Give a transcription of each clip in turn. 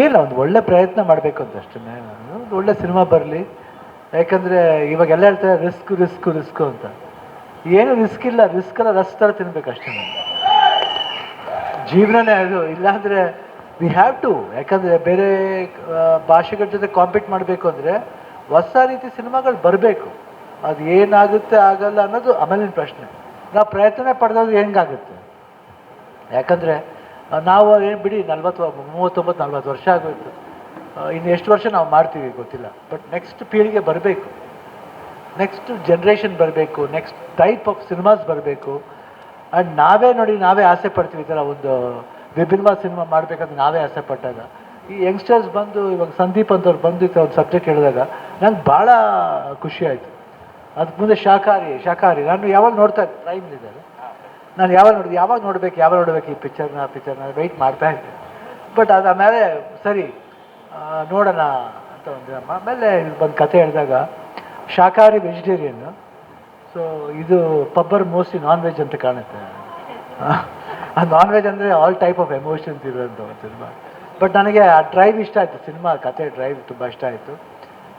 ಇಲ್ಲ, ಒಂದು ಒಳ್ಳೆ ಪ್ರಯತ್ನ ಮಾಡಬೇಕು ಅಂತ ಅಷ್ಟೇ. ಒಂದು ಒಳ್ಳೆ ಸಿನಿಮಾ ಬರಲಿ. ಯಾಕಂದರೆ ಇವಾಗೆಲ್ಲ ಹೇಳ್ತಾರೆ ರಿಸ್ಕು ರಿಸ್ಕು ರಿಸ್ಕು ಅಂತ. ಏನು ರಿಸ್ಕ್ ಇಲ್ಲ, ರಿಸ್ಕೆಲ್ಲ ರಸ್ ಥರ ತಿನ್ಬೇಕು ಅಷ್ಟೇ. ಜೀವನನೇ ಅದು. ಇಲ್ಲಾಂದರೆ ವಿ ಹ್ಯಾವ್ ಟು. ಯಾಕಂದರೆ ಬೇರೆ ಭಾಷೆಗಳ ಜೊತೆ ಕಾಂಪೀಟ್ ಮಾಡಬೇಕು ಅಂದರೆ ಹೊಸ ರೀತಿ ಸಿನಿಮಾಗಳು ಬರಬೇಕು. ಅದು ಏನಾಗುತ್ತೆ ಆಗಲ್ಲ ಅನ್ನೋದು ಆಮೇಲಿನ ಪ್ರಶ್ನೆ. ನಾವು ಪ್ರಯತ್ನ ಪಡೆದೋದು ಹೆಂಗಾಗುತ್ತೆ? ಯಾಕಂದರೆ ನಾವು ಏನು ಬಿಡಿ 39-40 ವರ್ಷ ಆಗೋಯ್ತು. ಇನ್ನು ಎಷ್ಟು ವರ್ಷ ನಾವು ಮಾಡ್ತೀವಿ ಗೊತ್ತಿಲ್ಲ. ಬಟ್ ನೆಕ್ಸ್ಟ್ ಪೀಳಿಗೆ ಬರಬೇಕು, ನೆಕ್ಸ್ಟ್ ಜನ್ರೇಷನ್ ಬರಬೇಕು, ನೆಕ್ಸ್ಟ್ ಟೈಪ್ ಆಫ್ ಸಿನಿಮಾಸ್ ಬರಬೇಕು. ಆ್ಯಂಡ್ ನಾವೇ ನೋಡಿ, ನಾವೇ ಆಸೆ ಪಡ್ತೀವಿ ಈ ಥರ ಒಂದು ವಿಭಿನ್ನವಾದ ಸಿನಿಮಾ ಮಾಡಬೇಕಂತ ನಾವೇ ಆಸೆ ಪಟ್ಟಾಗ ಈ ಯಂಗ್ಸ್ಟರ್ಸ್ ಬಂದು ಇವಾಗ ಸಂದೀಪ್ ಅಂತವ್ರು ಬಂದು ಒಂದು ಸಬ್ಜೆಕ್ಟ್ ಹೇಳಿದಾಗ ನಂಗೆ ಭಾಳ ಖುಷಿ ಆಯಿತು. ಅದಕ್ಕೆ ಮುಂದೆ ಶಾಕಾರಿ ನಾನು ಯಾವಾಗ ನೋಡ್ತಾ ಇದ್ದೆ, ಟೈಮ್ಲಿದ್ದಾರೆ, ನಾನು ಯಾವಾಗ ನೋಡಬೇಕು ಈ ಪಿಕ್ಚರ್ನ ವೆಯ್ಟ್ ಮಾಡ್ತಾ ಇದ್ದೆ. ಬಟ್ ಅದು ಆಮೇಲೆ ಸರಿ ನೋಡೋಣ ಅಂತ ಒಂದು ಆಮೇಲೆ ಬಂದು ಕತೆ ಹೇಳಿದಾಗ ಶಾಕಾಹಾರಿ ವೆಜಿಟೇರಿಯನ್ನು, ಸೊ ಇದು ಪಬ್ಬರ್ ಮೋಸ್ಟ್ಲಿ ನಾನ್ ವೆಜ್ ಅಂತ ಕಾಣುತ್ತೆ. ಆ ನಾನ್ ವೆಜ್ ಅಂದರೆ ಆಲ್ ಟೈಪ್ ಆಫ್ ಎಮೋಷನ್ಸ್ ಇರೋಂಥ ಒಂದು ಸಿನಿಮಾ. ಬಟ್ ನನಗೆ ಆ ಡ್ರೈವ್ ಇಷ್ಟ ಆಯಿತು, ಸಿನಿಮಾ ಕತೆ ಡ್ರೈವ್ ತುಂಬ ಇಷ್ಟ ಆಯಿತು.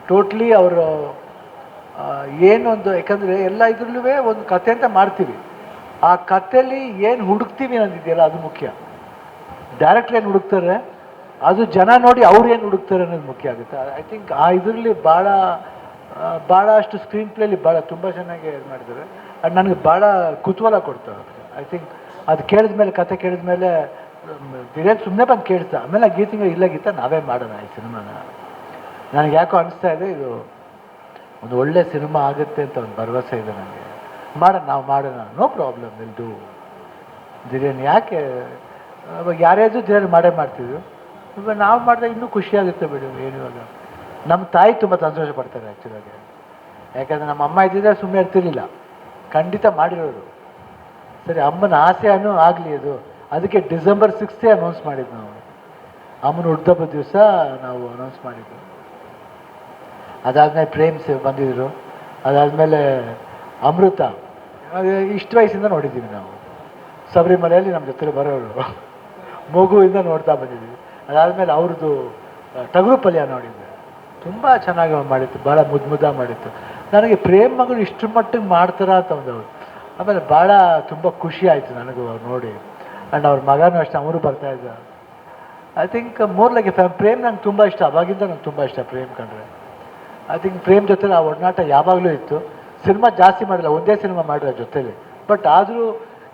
ಟೋಟ್ಲಿ ಅವರು ಏನೊಂದು, ಯಾಕಂದರೆ ಎಲ್ಲ ಇದ್ರಲ್ಲೂ ಒಂದು ಕತೆ ಅಂತ ಮಾಡ್ತೀವಿ, ಆ ಕಥೆಯಲ್ಲಿ ಏನು ಹುಡುಕ್ತೀವಿ ಅನ್ನೋದಿದೆಯಲ್ಲ ಅದು ಮುಖ್ಯ. ಡೈರೆಕ್ಟ್ರ್ ಏನು ಹುಡುಕ್ತಾರೆ, ಅದು ಜನ ನೋಡಿ ಅವ್ರು ಏನು ಹುಡುಕ್ತಾರೆ ಅನ್ನೋದು ಮುಖ್ಯ ಆಗುತ್ತೆ. ಐ ಥಿಂಕ್ ಆ ಇದರಲ್ಲಿ ಭಾಳ ಅಷ್ಟು ಸ್ಕ್ರೀನ್ ಪ್ಲೇಲಿ ತುಂಬ ಚೆನ್ನಾಗಿ ಇದು ಮಾಡಿದ್ದಾರೆ. ಆ್ಯಂಡ್ ನನಗೆ ಭಾಳ ಕುತೂಹಲ ಕೊಡ್ತಾರೆ. ಐ ಥಿಂಕ್ ಅದು ಕೇಳಿದ್ಮೇಲೆ, ಕತೆ ಕೇಳಿದ್ಮೇಲೆ ಬಿರಿಯಾನಿ ಸುಮ್ಮನೆ ಬಂದು ಕೇಳ್ತಾ ಆಮೇಲೆ ಗೀತ ನಾವೇ ಮಾಡೋಣ ಈ ಸಿನಿಮಾನ. ನನಗೆ ಯಾಕೋ ಅನಿಸ್ತಾ ಇದೆ ಇದು ಒಂದು ಒಳ್ಳೆ ಸಿನಿಮಾ ಆಗುತ್ತೆ ಅಂತ ಒಂದು ಭರವಸೆ ಇದೆ ನನಗೆ. ನಾವು ಮಾಡೋಣ, no problem, will do biryani. ಯಾಕೆ ಇವಾಗ ಯಾರ್ಯಾರು ಬಿರಿಯಾನಿ ಮಾಡ್ತಿದ್ರು, ಇವಾಗ ನಾವು ಮಾಡಿದಾಗ ಇನ್ನೂ ಖುಷಿಯಾಗುತ್ತೆ ಬಿಡು. ಏನು ಇವಾಗ ನಮ್ಮ ತಾಯಿ ತುಂಬ ಸಂತೋಷ ಪಡ್ತಾರೆ ಆ್ಯಕ್ಚುಲಾಗಿ. ಯಾಕಂದರೆ ನಮ್ಮ ಅಮ್ಮ ಇದ್ದಿದ್ರೆ ಸುಮ್ಮನೆ ಇರ್ತಿರ್ಲಿಲ್ಲ, ಖಂಡಿತ ಮಾಡಿರೋರು. ಸರಿ, ಅಮ್ಮನ ಆಸೆನೂ ಆಗಲಿ ಅದು. ಅದಕ್ಕೆ ಡಿಸೆಂಬರ್ 6 ಅನೌನ್ಸ್ ಮಾಡಿದ್ದು ನಾವು. ಅಮ್ಮನ ಹುಟ್ಟಿದಬ್ಬದ ದಿವಸ ನಾವು ಅನೌನ್ಸ್ ಮಾಡಿದ್ದು. ಅದಾದಮೇಲೆ ಪ್ರೇಮ್ ಬಂದಿದ್ದರು. ಅದಾದಮೇಲೆ ಅಮೃತ ಇಷ್ಟು ವಯಸ್ಸಿಂದ ನೋಡಿದ್ದೀವಿ ನಾವು. ಶಬರಿಮಲೆಯಲ್ಲಿ ನಮ್ಮ ಜೊತೆ ಬರೋರು, ಮಗುವಿಂದ ನೋಡ್ತಾ ಬಂದಿದ್ದೀವಿ. ಅದಾದಮೇಲೆ ಅವ್ರದ್ದು ಟಗರು ಪಲ್ಯ ನೋಡಿದ್ದೆ, ತುಂಬ ಚೆನ್ನಾಗಿ ಮಾಡಿತ್ತು, ಭಾಳ ಮುದ್ದು ಮಾಡಿತ್ತು. ನನಗೆ ಪ್ರೇಮ್ ಮಗಳು ಇಷ್ಟರ ಮಟ್ಟಿಗೆ ಮಾಡ್ತಾರ ಅಂತ ಒಂದವರು. ಆಮೇಲೆ ಭಾಳ ತುಂಬ ಖುಷಿ ಆಯಿತು ನನಗೂ ಅವ್ರು ನೋಡಿ. ಆ್ಯಂಡ್ ಅವ್ರ ಮಗನೂ ಅಷ್ಟೇ, ಅವರು ಬರ್ತಾಯಿದ್ದ. I think more like a Prem ನಂಗೆ ತುಂಬ ಇಷ್ಟ, ಅವಾಗಿಂದ ನಂಗೆ ತುಂಬ ಇಷ್ಟ ಪ್ರೇಮ್ ಕಂಡ್ರೆ. ಐ ಥಿಂಕ್ ಪ್ರೇಮ್ ಜೊತೆ ಆ ಒಡನಾಟ ಯಾವಾಗಲೂ ಇತ್ತು. ಸಿನಿಮಾ ಜಾಸ್ತಿ ಮಾಡಿಲ್ಲ, ಒಂದೇ ಸಿನಿಮಾ ಮಾಡಿರೋ ಜೊತೆಲಿ. ಬಟ್ ಆದರೂ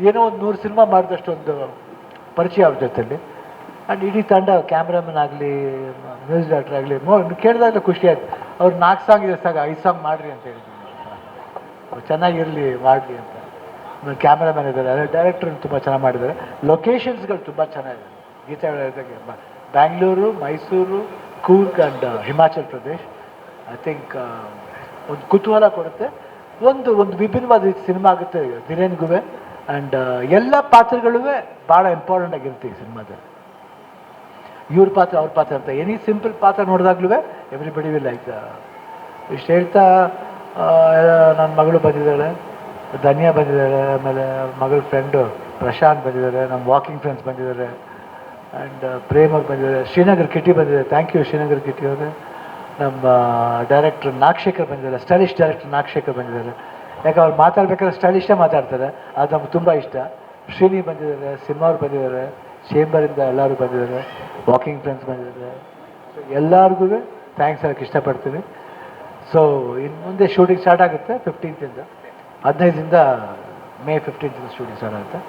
ಏನೋ ಒಂದು 100 ಸಿನಿಮಾ ಮಾಡಿದಷ್ಟು ಒಂದು ಪರಿಚಯ ಅವ್ರ ಜೊತೆಲಿ. ಆ್ಯಂಡ್ ಇಡೀ ತಂಡ, ಕ್ಯಾಮ್ರಾಮನ್ ಆಗಲಿ, ಮ್ಯೂಸಿಕ್ ಡೈರೆಕ್ಟರ್ ಆಗಲಿ, ಕೇಳಿದಾಗಲೇ ಖುಷಿ ಆಯ್ತು. ಅವ್ರು 4 ಸಾಂಗ್ ಇದೆ ಸಾಕು, 5 ಸಾಂಗ್ ಮಾಡಿರಿ ಅಂತ ಹೇಳಿದ್ದೀನಿ. ಅವ್ರು ಚೆನ್ನಾಗಿರಲಿ, ಮಾಡಲಿ ಅಂತ. ಕ್ಯಾಮ್ರಾಮನ್ ಇದ್ದಾರೆ, ಡೈರೆಕ್ಟ್ರ್ ತುಂಬ ಚೆನ್ನಾಗಿ ಮಾಡಿದ್ದಾರೆ. ಲೊಕೇಶನ್ಸ್ಗಳು ತುಂಬ ಚೆನ್ನಾಗಿದೆ. ಗೀತಾ ಹೇಳಿದಾಗೆ Bangalore, Mysuru, Coorg and Himachal Pradesh. I think ಒಂದು ಕುತೂಹಲ ಕೊಡುತ್ತೆ. ಒಂದು ವಿಭಿನ್ನವಾದ ರೀತಿ ಸಿನಿಮಾ ಆಗುತ್ತೆ ಬಿರಿಯಾನಿಗೂ. ಆ್ಯಂಡ್ ಎಲ್ಲ ಪಾತ್ರಗಳೂ ಭಾಳ ಇಂಪಾರ್ಟೆಂಟ್ ಆಗಿರುತ್ತೆ ಈ ಸಿನಿಮಾದಲ್ಲಿ. ಇವ್ರ ಪಾತ್ರ, ಅವ್ರ ಪಾತ್ರ ಅಂತ ಎನಿ ಸಿಂಪಲ್ ಪಾತ್ರ ನೋಡಿದಾಗ್ಲೂ ಎವ್ರಿಬಡಿ ವಿಲ್ ಲೈಕ್. ಇಷ್ಟು ಹೇಳ್ತಾ ನನ್ನ ಮಗಳು ಬಂದಿದ್ದಾಳೆ, ಧನ್ಯಾ ಬಂದಿದ್ದಾಳೆ, ಆಮೇಲೆ ಮಗಳ ಫ್ರೆಂಡು ಪ್ರಶಾಂತ್ ಬಂದಿದ್ದಾರೆ, ನಮ್ಮ ವಾಕಿಂಗ್ ಫ್ರೆಂಡ್ಸ್ ಬಂದಿದ್ದಾರೆ, ಆ್ಯಂಡ್ ಪ್ರೇಮ್ ಅವ್ರು ಬಂದಿದ್ದಾರೆ, ಶ್ರೀನಗರ್ ಕಿಟಿ ಬಂದಿದ್ದಾರೆ. ಥ್ಯಾಂಕ್ ಯು ಶ್ರೀನಗರ್ ಕಿಟಿ ಅವರೇ. ನಮ್ಮ ಡೈರೆಕ್ಟ್ರ್ ನಾಗಶೇಖರ್ ಬಂದಿದ್ದಾರೆ, ಸ್ಟೈಲಿಶ್ ಡೈರೆಕ್ಟರ್ ನಾಗಶೇಖರ್ ಬಂದಿದ್ದಾರೆ. ಯಾಕೆ ಅವ್ರು ಮಾತಾಡ್ಬೇಕಾದ್ರೆ ಸ್ಟೈಲಿಷ್ಟೇ ಮಾತಾಡ್ತಾರೆ, ಅದು ನಮ್ಗೆ ತುಂಬ ಇಷ್ಟ. ಶ್ರೀನಿ ಬಂದಿದ್ದಾರೆ, ಸಿನಿಮಾ ಅವ್ರು ಬಂದಿದ್ದಾರೆ, ಚೇಂಬರಿಂದ ಎಲ್ಲರೂ ಬಂದಿದ್ದಾರೆ, ವಾಕಿಂಗ್ ಫ್ರೆಂಡ್ಸ್ ಬಂದಿದ್ದಾರೆ. ಸೊ ಎಲ್ಲರಿಗೂ ಥ್ಯಾಂಕ್ಸ್ ಹೇಳೋಕ್ಕೆ ಇಷ್ಟಪಡ್ತೀನಿ. ಸೊ ಇನ್ನು ಮುಂದೆ ಶೂಟಿಂಗ್ ಸ್ಟಾರ್ಟ್ ಆಗುತ್ತೆ 15th 15ದಿಂದ ಮೇ 15th ಶೂಟಿಂಗ್ ಸ್ಟಾರ್ಟ್ ಆಗುತ್ತೆ.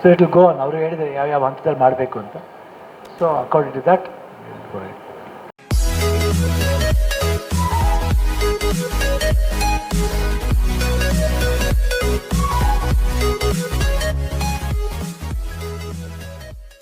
So it will go on. ಅವರು ಹೇಳಿದರೆ ಯಾವ ಹಂತದಲ್ಲಿ ಮಾಡಬೇಕು ಅಂತ. So according to that